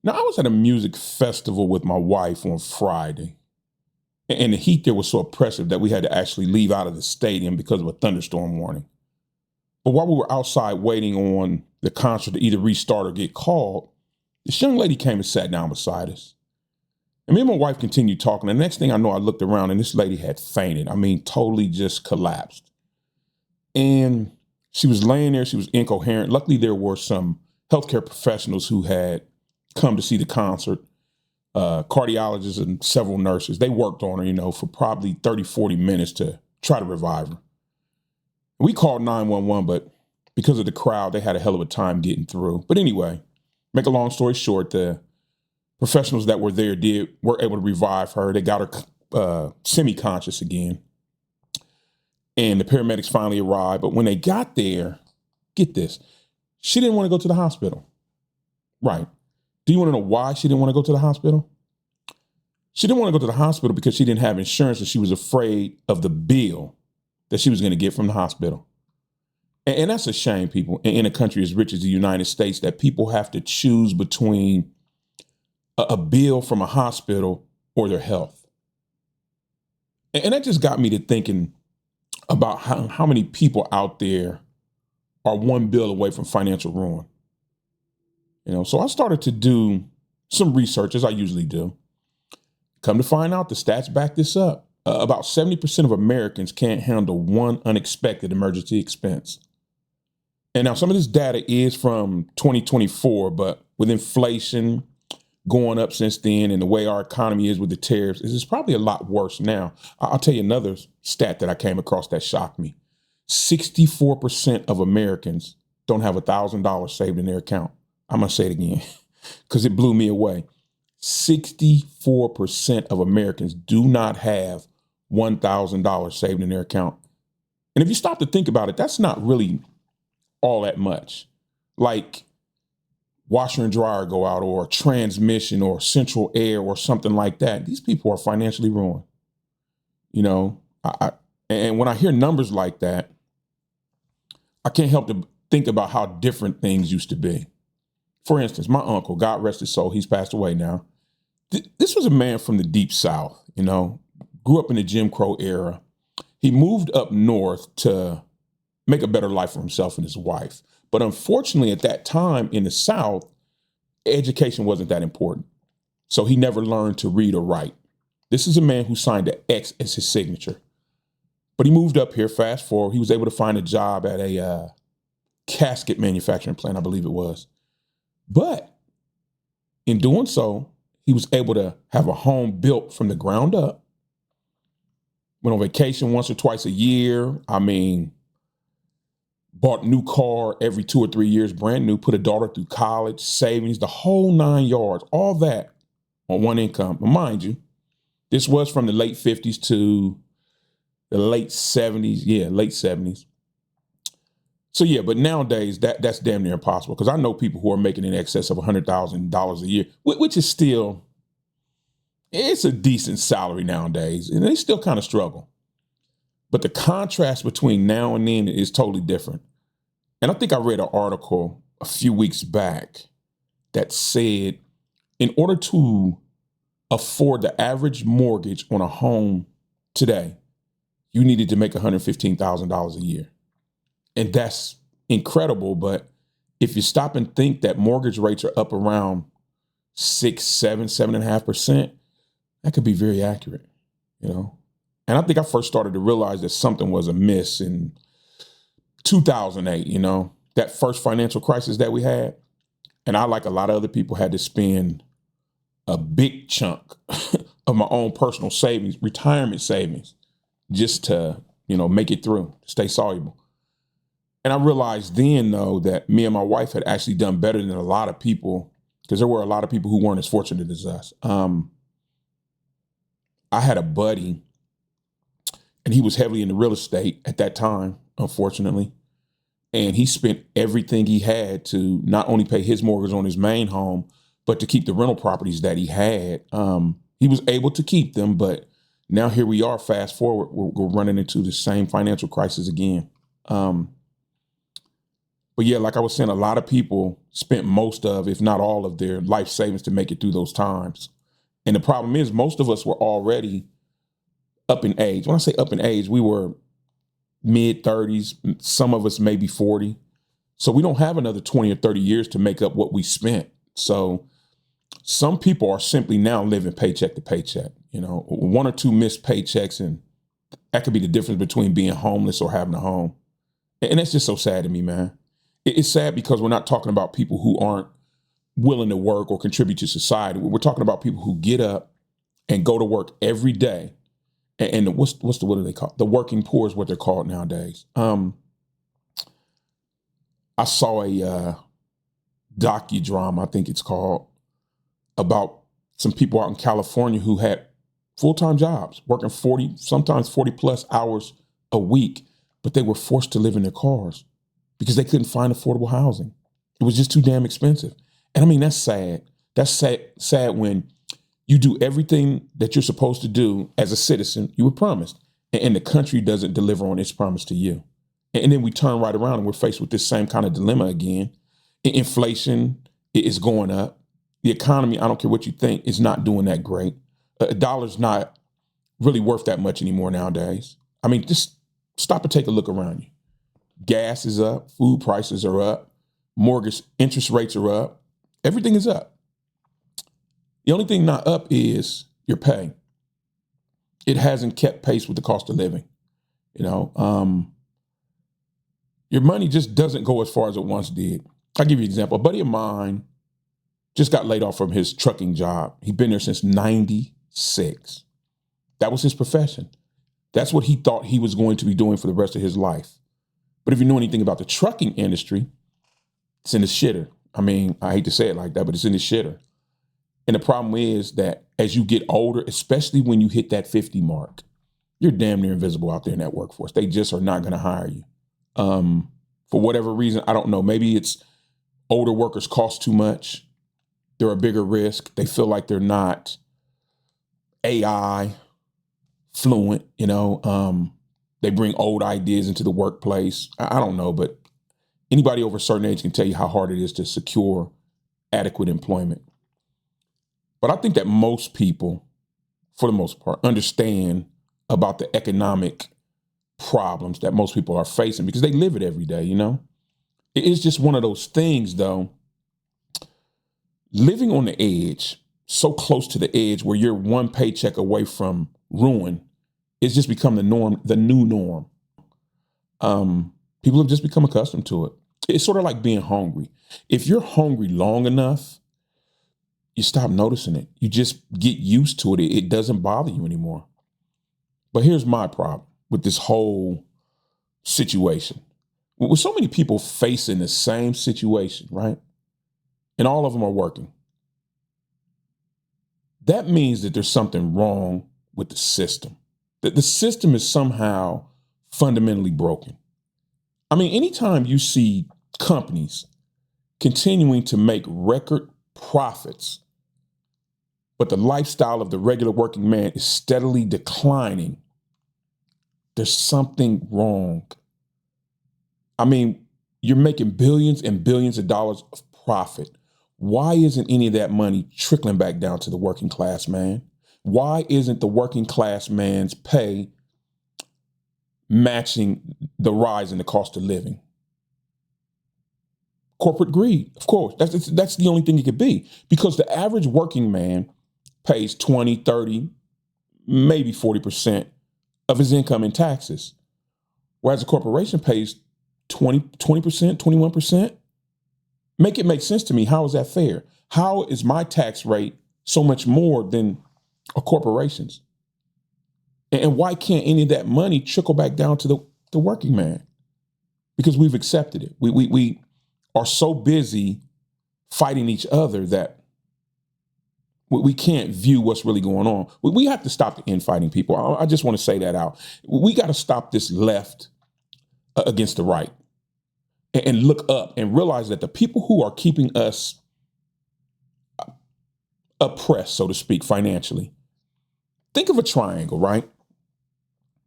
Now, I was at a music festival with my wife on Friday, and the heat there was so oppressive that we had to actually leave out of the stadium because of a thunderstorm warning. But while we were outside waiting on the concert to either restart or get called, this young lady came and sat down beside us. And me and my wife continued talking. And the next thing I know, I looked around and this lady had fainted. I mean, totally just collapsed. And she was laying there. She was incoherent. Luckily, there were some healthcare professionals who had come to see the concert, cardiologists and several nurses. They worked on her, for probably 30, 40 minutes to try to revive her. We called 911, but because of the crowd, they had a hell of a time getting through. But anyway, make a long story short, the professionals that were there were able to revive her. They got her semi-conscious again. And the paramedics finally arrived. But when they got there, get this, she didn't want to go to the hospital. Right. Do you want to know why she didn't want to go to the hospital? She didn't want to go to the hospital because she didn't have insurance and she was afraid of the bill that she was going to get from the hospital. And that's a shame, people, in a country as rich as the United States, that people have to choose between a bill from a hospital or their health. And that just got me to thinking about how many people out there are one bill away from financial ruin. So I started to do some research, as I usually do. Come to find out, the stats back this up. About 70% of Americans can't handle one unexpected emergency expense. And now some of this data is from 2024, but with inflation going up since then and the way our economy is with the tariffs, it's probably a lot worse now. I'll tell you another stat that I came across that shocked me. 64% of Americans don't have $1,000 saved in their account. I'm going to say it again because it blew me away. 64% of Americans do not have $1,000 saved in their account. And if you stop to think about it, that's not really all that much. Like washer and dryer go out or transmission or central air or something like that. These people are financially ruined. And when I hear numbers like that, I can't help to think about how different things used to be. For instance, my uncle, God rest his soul, he's passed away now. This was a man from the deep South, grew up in the Jim Crow era. He moved up north to make a better life for himself and his wife. But unfortunately, at that time in the South, education wasn't that important. So he never learned to read or write. This is a man who signed an X as his signature. But he moved up here, fast forward, he was able to find a job at a casket manufacturing plant, I believe it was. But in doing so, he was able to have a home built from the ground up. Went on vacation once or twice a year. Bought a new car every 2 or 3 years, brand new, put a daughter through college, savings, the whole 9 yards, all that on one income. But mind you, this was from the late 50s to the late 70s. Yeah, late 70s. So yeah, but nowadays that's damn near impossible because I know people who are making in excess of $100,000 a year, which is still, it's a decent salary nowadays, and they still kind of struggle. But the contrast between now and then is totally different. And I think I read an article a few weeks back that said in order to afford the average mortgage on a home today, you needed to make $115,000 a year. And that's incredible. But if you stop and think that mortgage rates are up around 6, 7, 7.5%, that could be very accurate, And I think I first started to realize that something was amiss in 2008, that first financial crisis that we had. And I, like a lot of other people, had to spend a big chunk of my own personal savings, retirement savings, just to, make it through, stay soluble. And I realized then, though, that me and my wife had actually done better than a lot of people, because there were a lot of people who weren't as fortunate as us. I had a buddy, and he was heavily into real estate at that time, unfortunately. And he spent everything he had to not only pay his mortgage on his main home, but to keep the rental properties that he had. He was able to keep them, but now here we are, fast forward, we're running into the same financial crisis again. But yeah, like I was saying, a lot of people spent most of, if not all of their life savings to make it through those times. And the problem is most of us were already up in age. When I say up in age, we were mid 30s, some of us maybe 40. So we don't have another 20 or 30 years to make up what we spent. So some people are simply now living paycheck to paycheck, one or two missed paychecks. And that could be the difference between being homeless or having a home. And that's just so sad to me, man. It's sad because we're not talking about people who aren't willing to work or contribute to society. We're talking about people who get up and go to work every day. And what do they call it? The working poor is what they're called nowadays. I saw a docudrama, I think it's called, about some people out in California who had full-time jobs, working 40, sometimes 40 plus hours a week, but they were forced to live in their cars because they couldn't find affordable housing. It was just too damn expensive. And I mean, that's sad. That's sad when you do everything that you're supposed to do as a citizen, you were promised, and the country doesn't deliver on its promise to you. And then we turn right around and we're faced with this same kind of dilemma again. Inflation is going up. The economy, I don't care what you think, is not doing that great. A dollar's not really worth that much anymore nowadays. I mean, just stop and take a look around you. Gas is up, food prices are up, mortgage interest rates are up, everything is up. The only thing not up is your pay. It hasn't kept pace with the cost of living. Your money just doesn't go as far as it once did. I'll give you an example. A buddy of mine just got laid off from his trucking job. He'd been there since 96. That was his profession. That's what he thought he was going to be doing for the rest of his life. But if you know anything about the trucking industry, it's in the shitter. I mean, I hate to say it like that, but it's in the shitter. And the problem is that as you get older, especially when you hit that 50 mark, you're damn near invisible out there in that workforce. They just are not going to hire you. For whatever reason, I don't know. Maybe it's older workers cost too much. They're a bigger risk. They feel like they're not AI fluent, they bring old ideas into the workplace. I don't know, but anybody over a certain age can tell you how hard it is to secure adequate employment. But I think that most people, for the most part, understand about the economic problems that most people are facing because they live it every day, It's just one of those things, though. Living on the edge, so close to the edge where you're one paycheck away from ruin, it's just become the norm, the new norm. People have just become accustomed to it. It's sort of like being hungry. If you're hungry long enough, you stop noticing it. You just get used to it. It doesn't bother you anymore. But here's my problem with this whole situation. With so many people facing the same situation, right? And all of them are working. That means that there's something wrong with the system. That the system is somehow fundamentally broken. I mean, anytime you see companies continuing to make record profits, but the lifestyle of the regular working man is steadily declining, there's something wrong. I mean, you're making billions and billions of dollars of profit. Why isn't any of that money trickling back down to the working class man? Why isn't the working class man's pay matching the rise in the cost of living? Corporate greed, of course. That's the only thing it could be, because the average working man pays 20, 30, maybe 40% of his income in taxes, whereas a corporation pays 20%, 21%. Make it make sense to me. How is that fair? How is my tax rate so much more than a corporation's? And why can't any of that money trickle back down to the working man? Because we've accepted it. We are so busy fighting each other that we can't view what's really going on. We have to stop the infighting, people. I just want to say that out. We got to stop this left against the right and look up and realize that the people who are keeping us oppressed, so to speak, financially. Think of a triangle, right?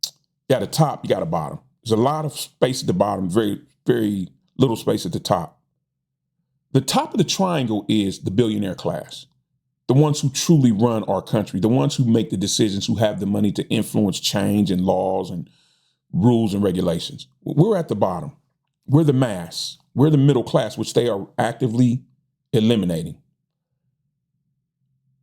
You got a top, you got a bottom. There's a lot of space at the bottom, very, very little space at the top. The top of the triangle is the billionaire class, the ones who truly run our country, the ones who make the decisions, who have the money to influence change and laws and rules and regulations. We're at the bottom. We're the mass. We're the middle class, which they are actively eliminating.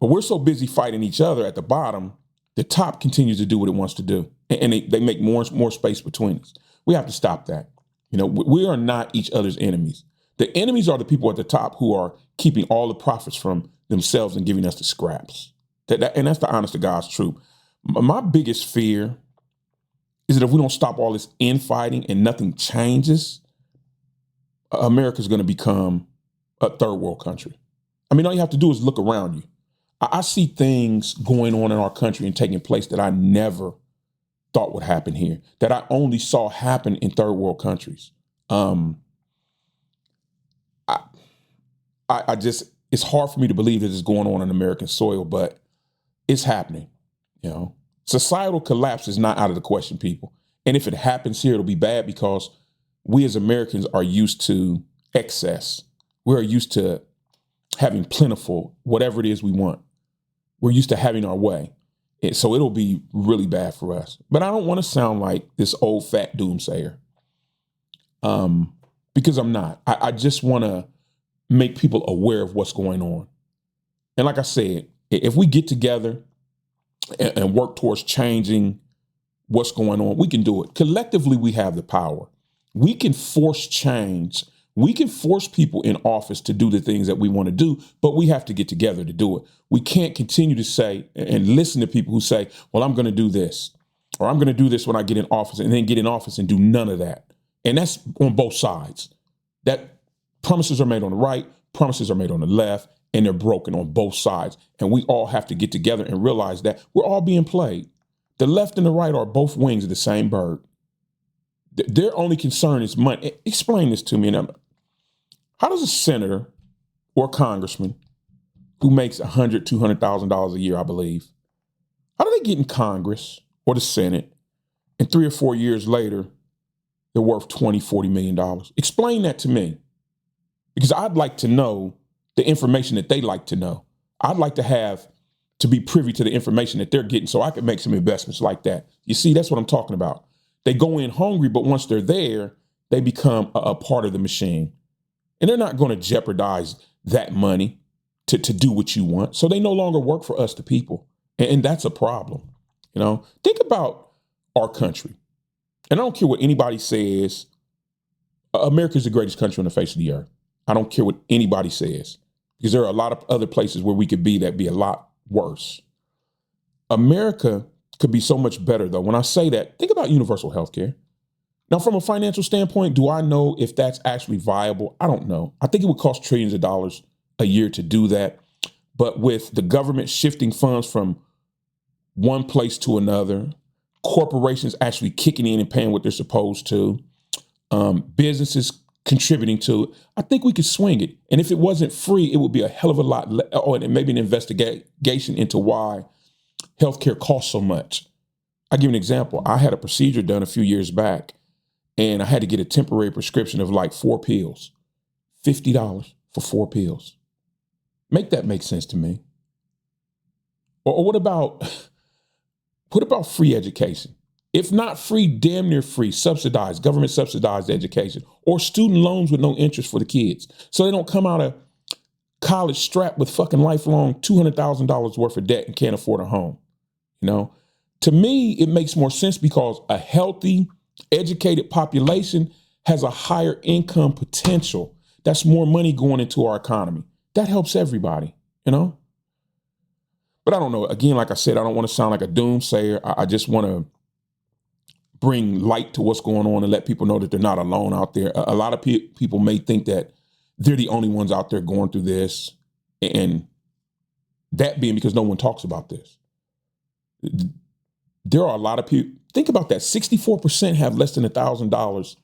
But we're so busy fighting each other at the bottom, the top continues to do what it wants to do. And they make more and more space between us. We have to stop that. We are not each other's enemies. The enemies are the people at the top who are keeping all the profits from themselves and giving us the scraps. And that's the honest to God's truth. My biggest fear is that if we don't stop all this infighting and nothing changes, America's going to become a third world country. I mean, all you have to do is look around you. I see things going on in our country and taking place that I never thought would happen here, that I only saw happen in third world countries. It's hard for me to believe that it's going on in American soil, but it's happening. Societal collapse is not out of the question, people. And if it happens here, it'll be bad because we as Americans are used to excess. We're used to having plentiful, whatever it is we want. We're used to having our way. And so it'll be really bad for us. But I don't want to sound like this old fat doomsayer, because I'm not. I just want to make people aware of what's going on. And like I said, if we get together and work towards changing what's going on, we can do it. Collectively, we have the power. We can force change. We can force people in office to do the things that we want to do, but we have to get together to do it. We can't continue to say and listen to people who say, well, I'm going to do this, or I'm going to do this when I get in office, and then get in office and do none of that. And that's on both sides. That promises are made on the right, promises are made on the left, and they're broken on both sides. And we all have to get together and realize that we're all being played. The left and the right are both wings of the same bird. Their only concern is money. Explain this to me. How does a senator or congressman who makes $100,000, $200,000 a year, I believe, how do they get in Congress or the Senate, and 3 or 4 years later, they're worth $20, $40 million? Explain that to me, because I'd like to know the information that they like to know. I'd like to be privy to the information that they're getting so I can make some investments like that. You see, that's what I'm talking about. They go in hungry, but once they're there, they become a part of the machine. And they're not going to jeopardize that money to do what you want. So they no longer work for us, the people. And that's a problem. Think about our country. And I don't care what anybody says. America is the greatest country on the face of the earth. I don't care what anybody says, because there are a lot of other places where we could be that'd be a lot worse. America could be so much better, though. When I say that, think about universal health care. Now, from a financial standpoint, do I know if that's actually viable? I don't know. I think it would cost trillions of dollars a year to do that. But with the government shifting funds from one place to another, corporations actually kicking in and paying what they're supposed to, businesses contributing to it, I think we could swing it. And if it wasn't free, it would be a hell of a lot, and maybe an investigation into why healthcare costs so much. I'll give you an example. I had a procedure done a few years back, and I had to get a temporary prescription of like 4 pills, $50 for 4 pills. Make that make sense to me. Or what about free education? If not free, damn near free, subsidized, government subsidized education, or student loans with no interest for the kids, so they don't come out of college strapped with fucking lifelong $200,000 worth of debt and can't afford a home. To me, it makes more sense because a healthy, educated population has a higher income potential. That's more money going into our economy. That helps everybody, But I don't know. Again, like I said, I don't want to sound like a doomsayer. I just want to bring light to what's going on and let people know that they're not alone out there. A lot of people may think that they're the only ones out there going through this, and that being because no one talks about this. There are a lot of people. Think about that. 64% have less than $1,000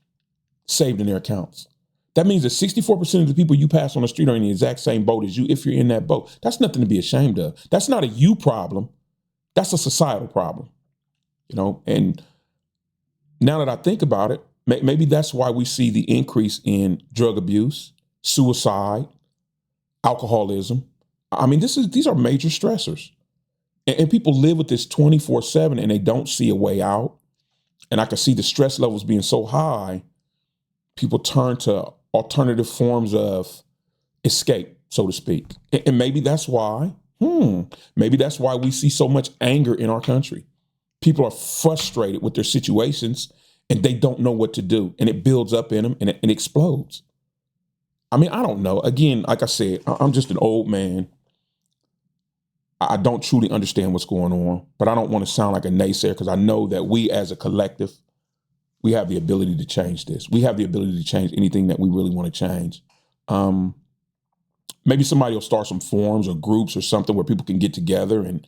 saved in their accounts. That means that 64% of the people you pass on the street are in the exact same boat as you if you're in that boat. That's nothing to be ashamed of. That's not a you problem. That's a societal problem. And now that I think about it, Maybe that's why we see the increase in drug abuse, suicide, alcoholism. I mean, these are major stressors. And people live with this 24/7 and they don't see a way out. And I can see the stress levels being so high, people turn to alternative forms of escape, so to speak. And maybe that's why, maybe that's why we see so much anger in our country. People are frustrated with their situations and they don't know what to do. And it builds up in them and it explodes. I mean, I don't know. Again, like I said, I'm just an old man. I don't truly understand what's going on, but I don't want to sound like a naysayer because I know that we as a collective, we have the ability to change this. We have the ability to change anything that we really want to change. Maybe somebody will start some forums or groups or something where people can get together and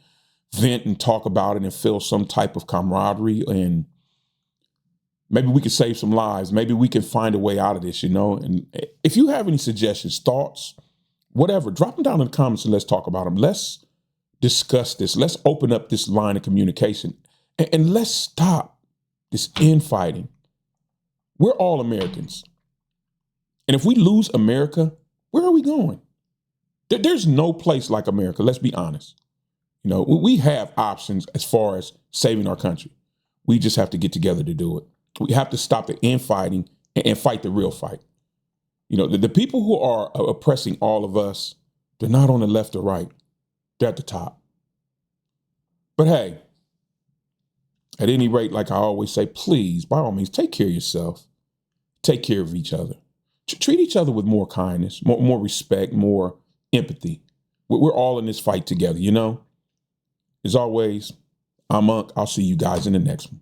vent and talk about it and feel some type of camaraderie. And maybe we can save some lives. Maybe we can find a way out of this, And if you have any suggestions, thoughts, whatever, drop them down in the comments and let's talk about them. Let's discuss this. Let's open up this line of communication and let's stop this infighting. We're all Americans. And if we lose America, where are we going? There's no place like America. Let's be honest. We have options as far as saving our country. We just have to get together to do it. We have to stop the infighting and fight the real fight. The people who are oppressing all of us, they're not on the left or right. They're at the top. But hey, at any rate, like I always say, please, by all means, take care of yourself. Take care of each other. Treat each other with more kindness, more respect, more empathy. We're all in this fight together, As always, I'm Unc. I'll see you guys in the next one.